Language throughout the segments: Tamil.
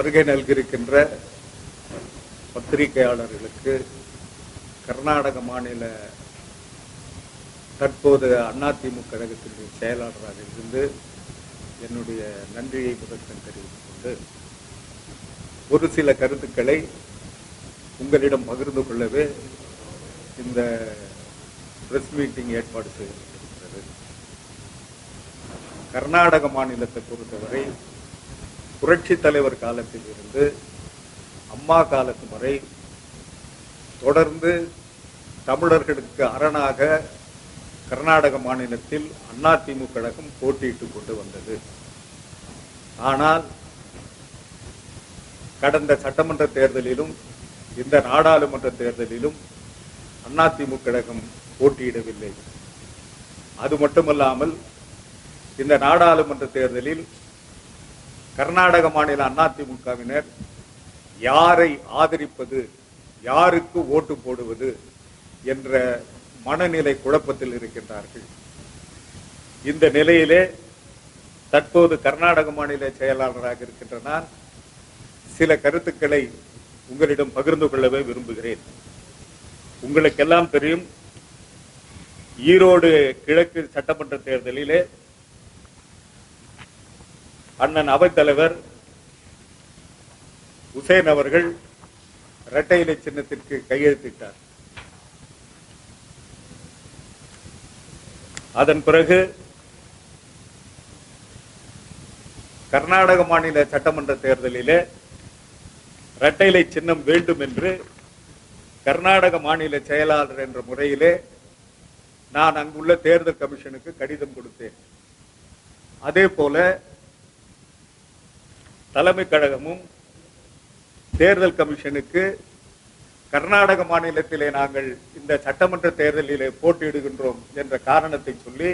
வருகை நல்கியிருக்கின்ற பத்திரிகையாளர்களுக்கு கர்நாடக மாநில தற்போது அதிமுக கழகத்தினுடைய செயலாளராக இருந்து என்னுடைய நன்றியை முதற்கண் தெரிவித்துக் கொண்டு ஒரு சில கருத்துக்களை உங்களிடம் பகிர்ந்து கொள்ளவே இந்த பிரஸ் மீட்டிங் ஏற்பாடு செய்யப்பட்டிருக்கிறது. கர்நாடக மாநிலத்தை பொறுத்தவரை புரட்சி தலைவர் காலத்தில் இருந்து அம்மா காலத்து வரை தொடர்ந்து தமிழர்களுக்கு அரணாக கர்நாடக மாநிலத்தில் அதிமுக கழகம் போட்டியிட்டுக் கொண்டு வந்தது. ஆனால் கடந்த சட்டமன்ற தேர்தலிலும் இந்த நாடாளுமன்ற தேர்தலிலும் அதிமுக கழகம் போட்டியிடவில்லை. அது மட்டுமல்லாமல் இந்த நாடாளுமன்ற தேர்தலில் கர்நாடக மாநில அதிமுகவினர் யாரை ஆதரிப்பது, யாருக்கு ஓட்டு போடுவது என்ற மனநிலை குழப்பத்தில் இருக்கின்றார்கள். இந்த நிலையிலே தற்போது கர்நாடக மாநில செயலாளராக இருக்கின்ற நான் சில கருத்துக்களை உங்களிடம் பகிர்ந்து கொள்ளவே விரும்புகிறேன். உங்களுக்கெல்லாம் தெரியும், ஈரோடு கிழக்கு சட்டமன்ற தேர்தலிலே அண்ணன் அவைத்தலைவர் உசேன் அவர்கள் இரட்டை இலை சின்னத்திற்கு கையெழுத்திட்டார். அதன் பிறகு கர்நாடக மாநில சட்டமன்ற தேர்தலிலே இரட்டை இலை சின்னம் வேண்டும் என்று கர்நாடக மாநில செயலாளர் என்ற முறையிலே நான் அங்குள்ள தேர்தல் கமிஷனுக்கு கடிதம் கொடுத்தேன். அதே போல தலைமை கழகமும் தேர்தல் கமிஷனுக்கு கர்நாடக மாநிலத்திலே நாங்கள் இந்த சட்டமன்ற தேர்தலிலே போட்டியிடுகின்றோம் என்ற காரணத்தை சொல்லி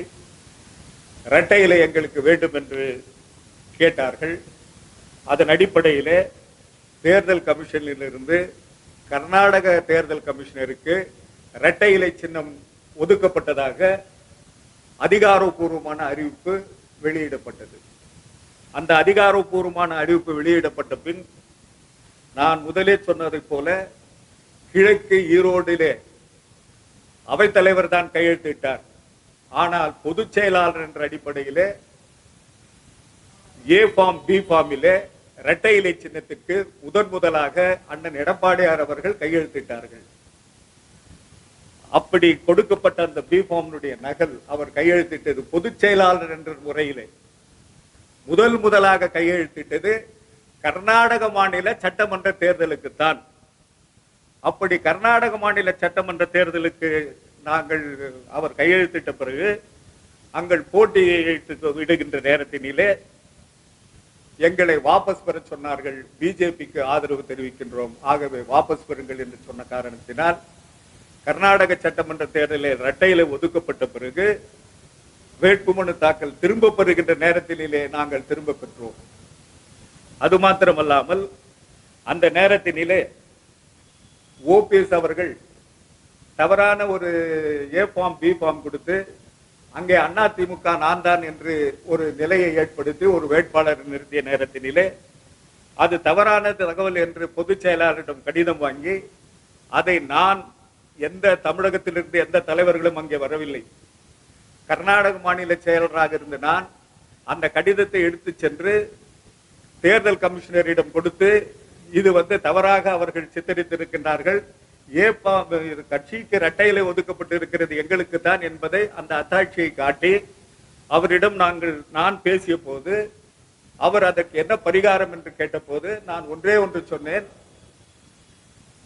இரட்டை இலை எங்களுக்கு வேண்டும் என்று கேட்டார்கள். அதன் அடிப்படையிலே தேர்தல் கமிஷனிலிருந்து கர்நாடக தேர்தல் கமிஷனருக்கு இரட்டை இலை சின்னம் ஒதுக்கப்பட்டதாக அதிகாரப்பூர்வமான அறிவிப்பு வெளியிடப்பட்டது. அந்த அதிகாரப்பூர்வமான அறிவிப்பு வெளியிடப்பட்ட பின் நான் முதலே சொன்னதை போல கிழக்கு ஈரோடிலே அவைத்தலைவர் தான் கையெழுத்திட்டார். ஆனால் பொதுச் செயலாளர் என்ற அடிப்படையிலே ஏ ஃபார்ம் பி ஃபார்மிலே இரட்டை இலை சின்னத்துக்கு முதலாக அண்ணன் எடப்பாடியார் அவர்கள் கையெழுத்திட்டார்கள். அப்படி கொடுக்கப்பட்ட அந்த பி ஃபார்முடைய நகல் அவர் கையெழுத்திட்டது பொதுச் செயலாளர் என்ற முறையிலே முதலாக கையெழுத்திட்டது கர்நாடக மாநில சட்டமன்ற தேர்தலுக்குத்தான். அப்படி கர்நாடக மாநில சட்டமன்ற தேர்தலுக்கு நாங்கள் அவர் கையெழுத்திட்ட பிறகு அங்கள் போட்டியிடுகின்ற நேரத்தினிலே எங்களை வாபஸ் பெற சொன்னார்கள். பிஜேபிக்கு ஆதரவு தெரிவிக்கின்றோம், ஆகவே வாபஸ் பெறுங்கள் என்று சொன்ன காரணத்தினால் கர்நாடக சட்டமன்ற தேர்தலில் இரட்டை இலை ஒதுக்கப்பட்ட பிறகு வேட்புமனு தாக்கல் திரும்ப பெறுகின்ற நேரத்திலே நாங்கள் திரும்ப பெற்றோம். அது மாத்திரமல்லாமல் அந்த நேரத்தினிலே ஓபிஎஸ் அவர்கள் தவறான ஒரு ஏ ஃபார்ம் பி ஃபார்ம் கொடுத்து அங்கே அதிமுக நான் தான் என்று ஒரு நிலையை ஏற்படுத்தி ஒரு வேட்பாளர் நிறுத்திய நேரத்தினிலே அது தவறான தகவல் என்று பொதுச் செயலாளரிடம் கடிதம் வாங்கி அதை நான் தமிழகத்திலிருந்து எந்த தலைவர்களும் அங்கே வரவில்லை, கர்நாடக மாநில செயலராக இருந்த நான் அந்த கடிதத்தை எடுத்து சென்று தேர்தல் கமிஷனரிடம் கொடுத்து இது தவறாக அவர்கள் சித்தரித்திருக்கின்றார்கள், கட்சிக்கு இரட்டை இலை ஒதுக்கப்பட்டு இருக்கிறது எங்களுக்கு தான் என்பதை அந்த அத்தாட்சியை காட்டி அவரிடம் நான் பேசிய போது அவர் அதற்கு என்ன பரிகாரம் என்று கேட்டபோது நான் ஒன்றே ஒன்று சொன்னேன்,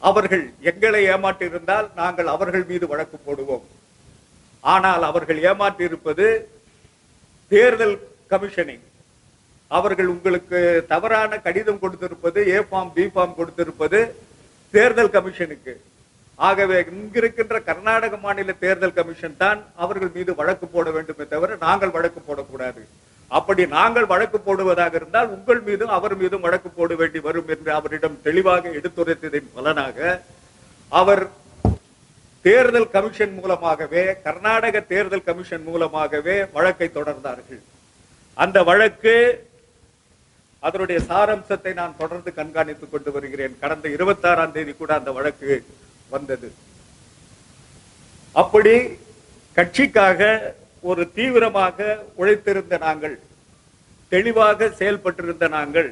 அவர்கள் எங்களை ஏமாற்றி இருந்தால் நாங்கள் அவர்கள் மீது வழக்கு போடுவோம். ஆனால் அவர்கள் ஏமாற்றி இருப்பது தேர்தல் கமிஷனை. அவர்கள் உங்களுக்கு தவறான கடிதம் கொடுத்திருப்பது ஏ ஃபார்ம் பி ஃபார்ம் கொடுத்திருப்பது தேர்தல் கமிஷனுக்கு. ஆகவே இங்கிருக்கின்ற கர்நாடக மாநில தேர்தல் கமிஷன் தான் அவர்கள் மீது வழக்கு போட வேண்டுமே தவிர நாங்கள் வழக்கு போடக்கூடாது. அப்படி நாங்கள் வழக்கு போடுவதாக இருந்தால் உங்கள் மீதும் அவர் மீதும் வழக்கு போட வேண்டி வரும் என்று அவரிடம் தெளிவாக எடுத்துரைத்ததின் பலனாக அவர் தேர்தல் கமிஷன் மூலமாகவே, கர்நாடக தேர்தல் கமிஷன் மூலமாகவே வழக்கை தொடர்ந்தார்கள். அந்த வழக்கு அதனுடைய சாரம்சத்தை நான் தொடர்ந்து கண்காணித்துக் கொண்டு வருகிறேன். கடந்த 26ஆம் தேதி கூட அந்த வழக்கு வந்தது. அப்படி கட்சிக்காக ஒரு தீவிரமாக உழைத்திருந்த நாங்கள், தெளிவாக செயல்பட்டிருந்த நாங்கள்,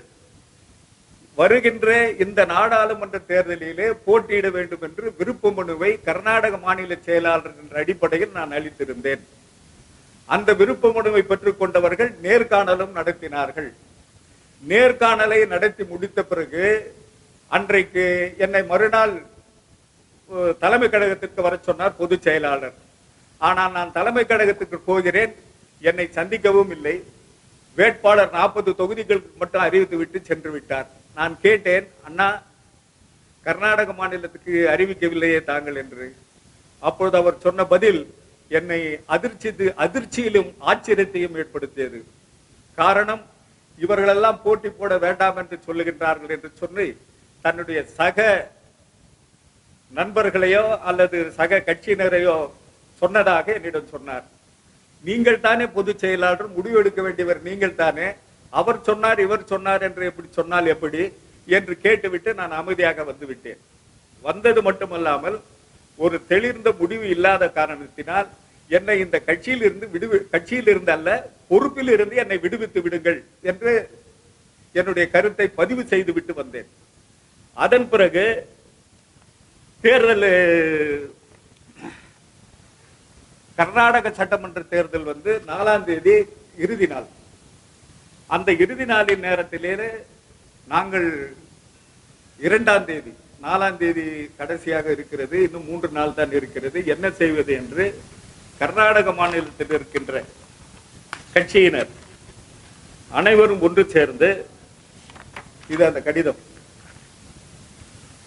வருகின்ற இந்த நாடாளுமன்ற தேர்தலிலே போட்டியிட வேண்டும் என்று விருப்ப மனுவை கர்நாடக மாநில செயலாளர் என்ற அடிப்படையில் நான் அளித்திருந்தேன். அந்த விருப்ப மனுவை பெற்றுக் கொண்டவர்கள் நேர்காணலும் நடத்தினார்கள். நேர்காணலை நடத்தி முடித்த பிறகு அன்றைக்கு என்னை மறுநாள் தலைமை கழகத்திற்கு வர சொன்னார் பொதுச் செயலாளர். ஆனால் நான் தலைமை கழகத்துக்கு போகிறேன், என்னை சந்திக்கவும் இல்லை. வேட்பாளர் 40 தொகுதிகளுக்கு மட்டும் அறிவித்து விட்டு சென்று விட்டார். நான் கேட்டேன், அண்ணா கர்நாடக மாநிலத்துக்கு அறிவிக்கவில்லையே தாங்கள் என்று. அப்பொழுது அவர் சொன்ன பதில் என்னை அதிர்ச்சியிலும் ஆச்சரியத்தையும் ஏற்படுத்தியது. காரணம், இவர்களெல்லாம் போட்டி போட வேண்டாம் என்று சொல்லுகின்றார்கள் என்று சொல்லி தன்னுடைய சக நண்பர்களையோ அல்லது சக கட்சியினரையோ சொன்னதாக என்னிடம் சொன்னார். நீங்கள் தானே பொதுச் செயலாளர், முடிவெடுக்க வேண்டியவர் நீங்கள் தானே, அவர் சொன்னார் இவர் சொன்னார் என்று எப்படி சொன்னால் எப்படி என்று கேட்டுவிட்டு நான் அமைதியாக வந்துவிட்டேன். வந்தது மட்டுமல்லாமல் ஒரு தெளிர்ந்த முடிவு இல்லாத காரணத்தினால் என்னை இந்த கட்சியில் இருந்து அல்ல, பொறுப்பில் இருந்து என்னை விடுவித்து விடுங்கள் என்று என்னுடைய கருத்தை பதிவு செய்து விட்டு வந்தேன். அதன் பிறகு தேர்தல், கர்நாடக சட்டமன்ற தேர்தல் 4ஆம் தேதி இறுதி நாள். அந்த இறுதி நாளின் நேரத்திலே நாங்கள் 2ஆம் தேதி, 4ஆம் தேதி கடைசியாக இருக்கிறது, இன்னும் 3 நாள் தான் இருக்கிறது, என்ன செய்வது என்று கர்நாடக மாநிலத்தில் இருக்கின்ற கட்சியினர் அனைவரும் ஒன்று சேர்ந்து, இது அந்த கடிதம்,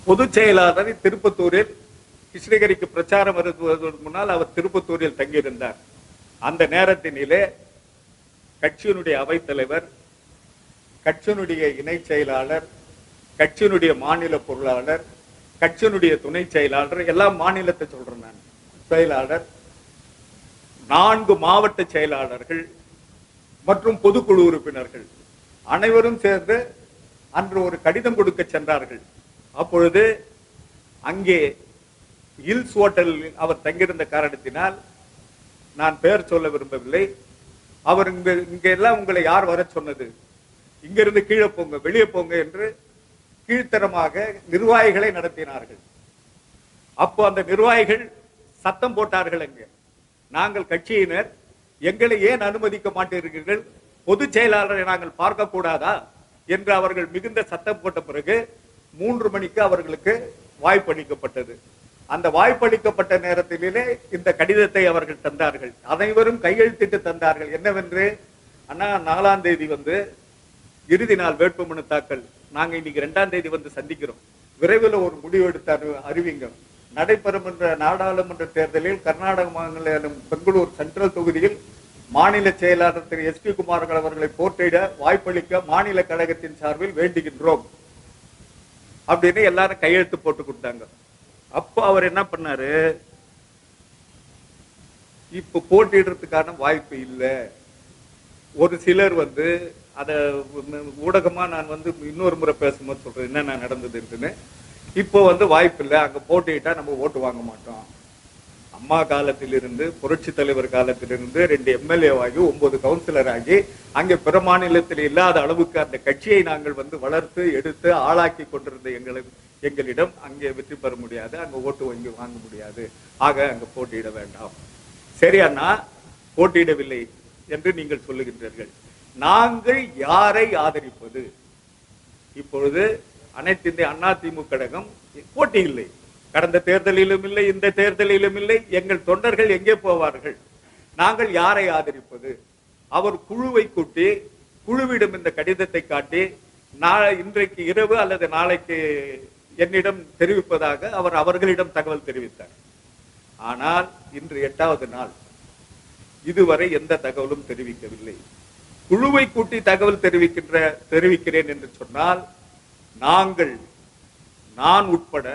பொதுச் செயலாளர் திருப்பத்தூரில் கிருஷ்ணகிரிக்கு பிரச்சாரம் வருவதற்கு முன்னால் அவர் திருப்பத்தூரில் தங்கியிருந்தார். அந்த நேரத்தினிலே கட்சியினுடைய அவைத்தலைவர், கட்சியினுடைய இணை செயலாளர், கட்சியினுடைய மாநில பொருளாளர், கட்சியினுடைய துணை செயலாளர், எல்லாம் மாநிலத்தை சொல்றேன் நான், செயலாளர், 4 மாவட்ட செயலாளர்கள் மற்றும் பொதுக்குழு உறுப்பினர்கள் அனைவரும் சேர்ந்து அன்று ஒரு கடிதம் கொடுக்க சென்றார்கள். அப்பொழுது அங்கே ஹில்ஸ் ஹோட்டலில் அவர் தங்கியிருந்த காரணத்தினால் நான் பெயர் சொல்ல விரும்பவில்லை. அவர் இங்க எல்லாம் உங்களை யார் வர சொன்னது, இங்கிருந்து கீழே போங்க, வெளியே போங்க என்று கீழ்த்தரமாக நிர்வாகிகளை நடத்தினார்கள். அப்போ அந்த நிர்வாகிகள் சத்தம் போட்டார்கள், அங்கே நாங்கள் கட்சியினர், எங்களை ஏன் அனுமதிக்க மாட்டீர்கள், பொதுச் செயலாளரை நாங்கள் பார்க்க கூடாதா என்று அவர்கள் மிகுந்த சத்தம் போட்ட பிறகு 3 மணிக்கு அவர்களுக்கு வாய்ப்பளிக்கப்பட்டது. அந்த வாய்ப்பளிக்கப்பட்ட நேரத்திலே இந்த கடிதத்தை அவர்கள் தந்தார்கள். அனைவரும் கையெழுத்திட்டு தந்தார்கள். என்னவென்று, அண்ணா 4ஆம் தேதி இறுதி நாள் வேட்புமனு தாக்கல், நாங்க இன்னைக்கு 2ஆம் தேதி சந்திக்கிறோம், விரைவில் ஒரு முடிவு எடுத்து அறிவிங்க. நடைபெறும் என்ற நாடாளுமன்ற தேர்தலில் கர்நாடக மாநிலம் பெங்களூர் சென்ட்ரல் தொகுதியில் மாநில செயலாளர் திரு SP குமார்கள் அவர்களை போட்டியிட வாய்ப்பளிக்க மாநில கழகத்தின் சார்பில் வேண்டுகின்றோம் அப்படின்னு எல்லாரும் கையெழுத்து போட்டு கொடுத்தாங்க. அப்போ அவர் என்ன பண்ணாரு, இப்ப போட்டியிடுறதுக்கான வாய்ப்பு இல்லை. ஒரு சிலர் அத ஊடகமா நான் இன்னொரு முறை பேசும்போது சொல்றேன் என்ன நடந்தது இருக்குன்னு. இப்போ வாய்ப்பு இல்லை, அங்க போட்டியிட்டா நம்ம ஓட்டு வாங்க மாட்டோம். அம்மா காலத்திலிருந்து, புரட்சி தலைவர் காலத்திலிருந்து 2 MLA ஆகி 9 கவுன்சிலர் ஆகி அங்கே பிற மாநிலத்தில் இல்லாத அளவுக்கு அந்த கட்சியை நாங்கள் வளர்த்து எடுத்து ஆளாக்கி கொண்டிருந்த எங்களிடம் அங்கே வெற்றி பெற முடியாது, அங்க ஓட்டு வாங்க முடியாது, ஆக அங்க போட்டியிட வேண்டாம். சரி அண்ணா, போட்டியிடவில்லை என்று நீங்கள் சொல்லுகின்றீர்கள், நாங்கள் யாரை ஆதரிப்பது? இப்பொழுது அனைத்து இந்திய அண்ணா திமுக கழகம் போட்டி இல்லை, கடந்த தேர்தலிலும் இல்லை, இந்த தேர்தலிலும் இல்லை. எங்கள் தொண்டர்கள் எங்கே போவார்கள்? நாங்கள் யாரை ஆதரிப்பது? அவர் குழுவை கூட்டி, குழுவிடம் இந்த கடிதத்தை காட்டி, இன்றைக்கு இரவு அல்லது நாளைக்கு என்னிடம் தெரிவிப்பதாக அவர் அவர்களிடம் தகவல் தெரிவித்தார். ஆனால் இன்று 8வது நாள், இதுவரை எந்த தகவலும் தெரிவிக்கவில்லை. குழுவை கூட்டி தகவல் தெரிவிக்கிறேன் என்று சொன்னால், நான் உட்பட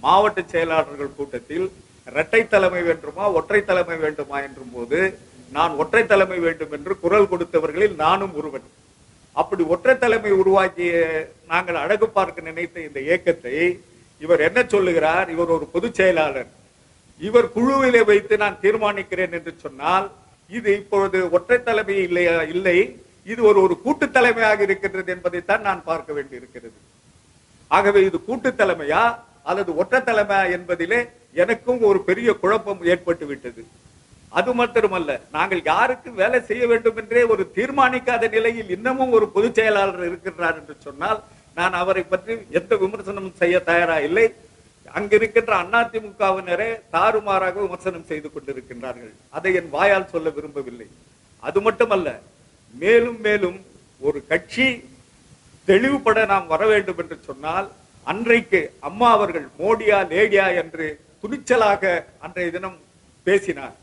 மாவட்ட செயலாளர்கள் கூட்டத்தில் இரட்டை தலைமை வேண்டுமா ஒற்றை தலைமை வேண்டுமா என்றும் போது நான் ஒற்றை தலைமை வேண்டும் என்று குரல் கொடுத்தவர்களில் நானும் ஒருவன். அப்படி ஒற்றை தலைமை உருவாக்கிய நாங்கள் அழகு பார்க்க நினைத்த இந்த இயக்கத்தை இவர் என்ன சொல்லுகிறார்? இவர் ஒரு பொதுச் செயலாளர், இவர் குழுவிலே வைத்து நான் தீர்மானிக்கிறேன் என்று சொன்னால் இது இப்பொழுது ஒற்றை தலைமை இல்லை, இது ஒரு கூட்டு தலைமையாக இருக்கின்றது என்பதைத்தான் நான் பார்க்க வேண்டி இருக்கிறது. ஆகவே இது கூட்டு தலைமையா அல்லது ஒற்றை தலைமையா என்பதிலே எனக்கும் ஒரு பெரிய குழப்பம் ஏற்பட்டு விட்டது. அது மாத்திரமல்ல, நாங்கள் யாருக்கு வேலை செய்ய வேண்டும் என்றே ஒரு தீர்மானிக்காத நிலையில் இன்னமும் ஒரு பொதுச் செயலாளர் இருக்கின்றார் என்று சொன்னால் நான் அவரை பற்றி எந்த விமர்சனமும் செய்ய தயாரா இல்லை. அங்கிருக்கின்ற அதிமுகவினரே தாறுமாறாக விமர்சனம் செய்து கொண்டிருக்கின்றார்கள். அதை என் வாயால் சொல்ல விரும்பவில்லை. அது மட்டுமல்ல, மேலும் மேலும் ஒரு கட்சி தெளிவுபட நாம் வர வேண்டும் என்று சொன்னால் அன்றைக்கு அம்மா அவர்கள் மோடியா லேடியா என்று துணிச்சலாக அன்றைய தினம் பேசினார்.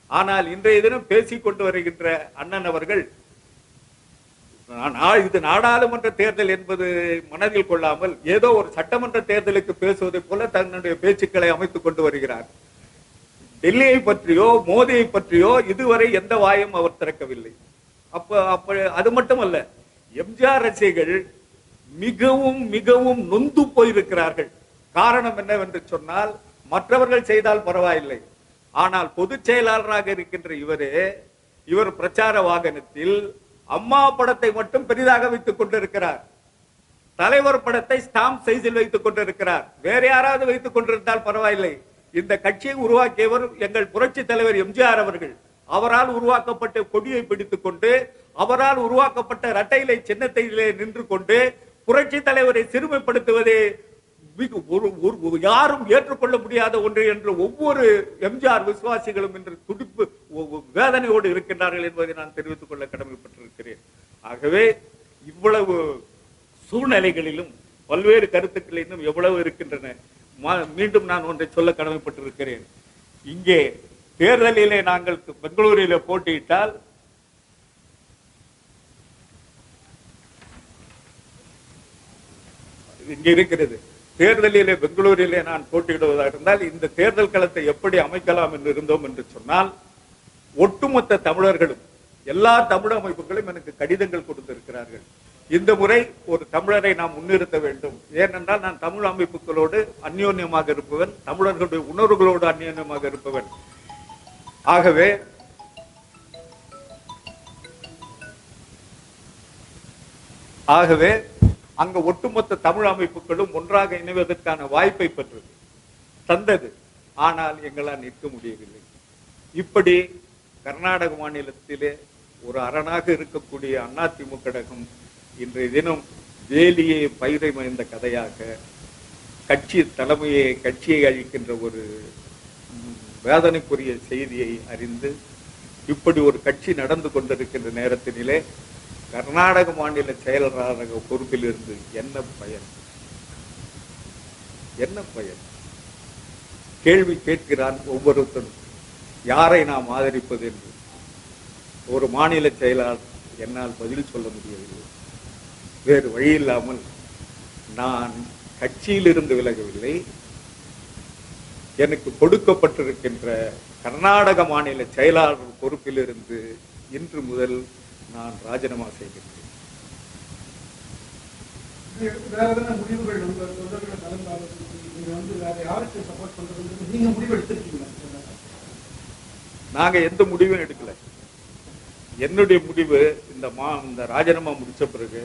ஆனால் இன்றைய தினம் பேசிக் கொண்டு வருகின்ற அண்ணன் அவர்கள் இது நாடாளுமன்ற தேர்தல் என்பது மனதில் கொள்ளாமல் ஏதோ ஒரு சட்டமன்ற தேர்தலுக்கு பேசுவதை போல தன்னுடைய பேச்சுக்களை அமைத்துக் கொண்டு வருகிறார். டெல்லியை பற்றியோ மோடியை பற்றியோ இதுவரை எந்த வாயும் அவர் திறக்கவில்லை. அப்ப அது மட்டுமல்ல, எம்ஜிஆர் ரசிகர்கள் மிகவும் மிகவும் நொந்து போயிருக்கிறார்கள். காரணம் என்னவென்று சொன்னால், மற்றவர்கள் செய்தால் பரவாயில்லை, ஆனால் பொதுச் செயலாளராக இருக்கின்ற இவர் பிரச்சார வாகனத்தில் அம்மா படத்தை மட்டும் பெரிதாக வைத்துக் கொண்டிருக்கிறார். தலைவர் படத்தை ஸ்டாம்ப் சைஸில் வைத்துக் கொண்டிருக்கிறார். வேற யாராவது வைத்துக் கொண்டிருந்தால் பரவாயில்லை. இந்த கட்சியை உருவாக்கியவர் எங்கள் புரட்சி தலைவர் எம்ஜிஆர் அவர்கள். அவரால் உருவாக்கப்பட்ட கொடியை பிடித்துக் கொண்டு, அவரால் உருவாக்கப்பட்ட இரட்டையிலை சின்னத்திலே நின்று கொண்டு புரட்சி தலைவரை சிறுமைப்படுத்துவதே யாரும் ஏற்றுக்கொள்ள முடியாத ஒன்று என்று ஒவ்வொரு எம்ஜிஆர் விசுவாசிகளும் இன்று துடிப்பு வேதனையோடு இருக்கின்றார்கள் என்பதை நான் தெரிவித்துக் கொள்ள கடமைப்பட்டிருக்கிறேன். ஆகவே இவ்வளவு சூழ்நிலைகளிலும் பல்வேறு கருத்துக்கள் இன்னும் எவ்வளவு இருக்கின்றன. மீண்டும் நான் ஒன்றை சொல்ல கடமைப்பட்டிருக்கிறேன். இங்கே தேர்தலிலே நாங்கள் பெங்களூரிலே போட்டியிட்டால் இங்க இருக்கிறது. தேர்தலிலே பெங்களூரிலே நான் போட்டியிடுவதாக இருந்தால் இந்த தேர்தல் களத்தை எப்படி அமைக்கலாம் என்று இருந்தோம் என்று சொன்னால், ஒட்டுமொத்த தமிழர்களும் எல்லா தமிழ் அமைப்புகளும் எனக்கு கடிதங்கள் கொடுத்திருக்கிறார்கள். இந்த முறை ஒரு தமிழரை நாம் முன்னிறுத்த வேண்டும். ஏனென்றால் நான் தமிழ் அமைப்புகளோடு அந்யோன்யமாக இருப்பவன், தமிழர்களுடைய உணர்வுகளோடு அந்யோன்யமாக இருப்பவன். ஆகவே அங்க ஒட்டுமொத்த தமிழ் அமைப்புகளும் ஒன்றாக இணைவதற்கான வாய்ப்பை பெற்றது, தந்தது. ஆனால் எங்களால் நிற்க முடியவில்லை. இப்படி கர்நாடக மாநிலத்திலே ஒரு அரணாக இருக்கக்கூடிய அதிமுக கழகம் இன்றைய தினம் வேலியை பயிரை மறைந்த கதையாக கட்சி தலைமையை கட்சியை அழிக்கின்ற ஒரு வேதனைக்குரிய செய்தியை அறிந்து இப்படி ஒரு கட்சி நடந்து கொண்டிருக்கின்ற நேரத்தினிலே கர்நாடக மாநில செயலாளராக பொறுப்பில் இருந்து என்ன பயன்? என்ன பயன்? கேள்வி கேட்கிறான் ஒவ்வொருத்தரும், யாரை நாம் ஆதரிப்பது என்று. ஒரு மாநில செயலாளர் என்னால் பதில் சொல்ல முடியவில்லை. வேறு வழி இல்லாமல் நான் கட்சியிலிருந்து விலகவில்லை. எனக்கு கொடுக்கப்பட்டிருக்கின்ற கர்நாடக மாநில செயலாளர் பொறுப்பிலிருந்து இன்று முதல் நான் ராஜினாமா செய்கிறேன். நாங்க எந்த முடிவும் எடுக்கல. என்னுடைய முடிவு இந்த ராஜினாமா முடிச்ச பிறகு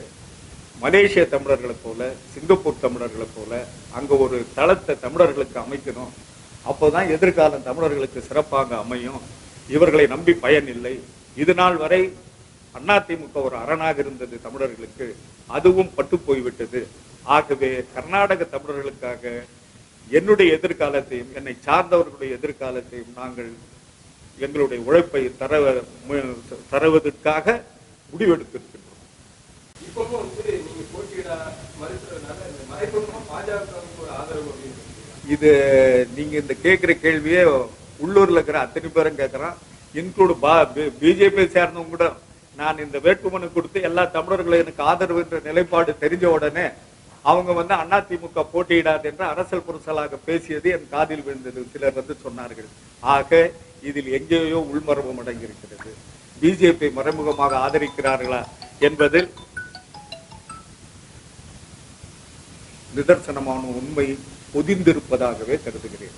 மலேசிய தமிழர்களை போல, சிங்கப்பூர் தமிழர்களை போல அங்க ஒரு தளத்தை தமிழர்களுக்கு அமைக்கணும். அப்போதான் எதிர்காலம் தமிழர்களுக்கு சிறப்பாக அமையும். இவர்களை நம்பி பயன் இல்லை. இது நாள் வரை அதிமுக ஒரு அரணாக இருந்தது தமிழர்களுக்கு, அதுவும் பட்டு போய்விட்டது. ஆகவே கர்நாடக தமிழர்களுக்காக என்னுடைய எதிர்காலத்தையும் என்னை சார்ந்தவர்களுடைய எதிர்காலத்தையும் நாங்கள் எங்களுடைய உழைப்பை தருவதற்காக முடிவெடுத்திருக்கின்றோம். இது நீங்க இந்த கேட்கிற கேள்வியே உள்ளூர்ல இருக்கிற அத்தனை பேரும் கேட்கறான், இன்க்ளூட் பிஜேபி சேர்ந்தவங்க கூட. நான் இந்த வேட்புமனு கொடுத்து எல்லா தமிழர்களும் எனக்கு ஆதரவு என்ற நிலைப்பாடு தெரிஞ்ச உடனே அவங்க அதிமுக போட்டியிடாது என்று அரசல் புரசலாக பேசியது என் காதில் விழுந்தது. சிலர் சொன்னார்கள். ஆக இதில் எங்கேயோ உள்மரபம் அடங்கியிருக்கிறது. பிஜேபி மறைமுகமாக ஆதரிக்கிறார்களா என்பதில் நிதர்சனமான உண்மை பொதிந்திருப்பதாகவே கருதுகிறேன்.